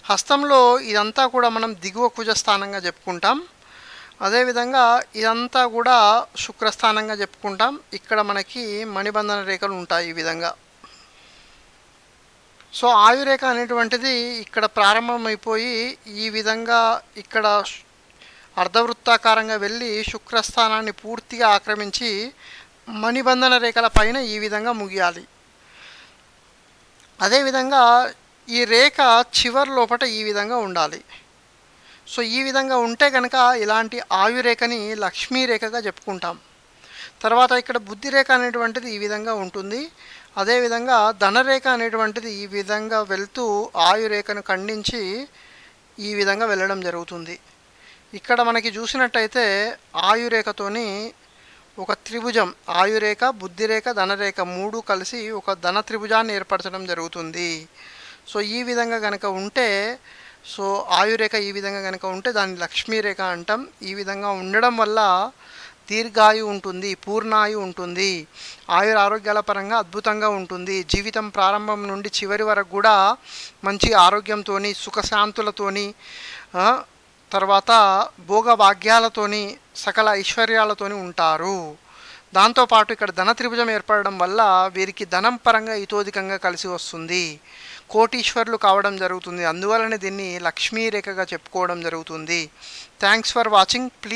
హస్తంలో ఇదంతా కూడా మనం దిగువ కుజస్థానంగా చెప్పుకుంటాం. అదేవిధంగా ఇదంతా కూడా శుక్రస్థానంగా చెప్పుకుంటాం. ఇక్కడ మనకి మణిబంధన రేఖలు ఉంటాయి ఈ విధంగా. సో ఆయురేఖ అనేటువంటిది ఇక్కడ ప్రారంభమైపోయి ఈ విధంగా ఇక్కడ అర్ధవృత్తాకారంగా వెళ్ళి శుక్రస్థానాన్ని పూర్తిగా ఆక్రమించి మణిబంధన రేఖల పైన ఈ విధంగా ముగియాలి. అదేవిధంగా ఈ రేఖ చివరి లోపట ఈ విధంగా ఉండాలి. సో ఈ విధంగా ఉంటే కనుక ఇలాంటి ఆయురేఖని లక్ష్మీ రేఖగా చెప్పుకుంటాం. తర్వాత ఇక్కడ బుద్ధి రేఖ అనేటువంటిది ఈ విధంగా ఉంటుంది. అదేవిధంగా ధనరేఖ అనేటువంటిది ఈ విధంగా వెళ్తూ ఆయురేఖను ఖండించి ఈ విధంగా వెళ్ళడం జరుగుతుంది. ఇక్కడ మనకి చూసినట్టయితే ఆయురేఖతోని ఒక త్రిభుజం, ఆయురేఖ, బుద్ధిరేఖ, ధనరేఖ మూడు కలిసి ఒక ధన త్రిభుజాన్ని ఏర్పరచడం జరుగుతుంది. సో ఈ విధంగా కనుక ఉంటే, సో ఆయురేఖ ఈ విధంగా కనుక ఉంటే దాన్ని లక్ష్మీరేఖ అంటాం. ఈ విధంగా ఉండడం వల్ల దీర్ఘాయు ఉంటుంది, పూర్ణాయు ఉంటుంది, ఆయుర ఆరోగ్యాల పరంగా అద్భుతంగా ఉంటుంది. జీవితం ప్రారంభం నుండి చివరి వరకు కూడా మంచి ఆరోగ్యంతోని, సుఖశాంతులతోని, తర్వాత భోగభాగ్యాలతోని, సకల ఐశ్వర్యాలతోని ఉంటారు. దాంతోపాటు ఇక్కడ ధన త్రిభుజం ఏర్పడడం వల్ల వీరికి ధనం పరంగా ఇతోధికంగా కలిసి వస్తుంది, కోటీశ్వర్లు కావడం జరుగుతుంది. అందువలనే దీన్ని లక్ష్మీ రేఖగా చెప్పుకోవడం జరుగుతుంది. Thanks for watching. ప్లీజ్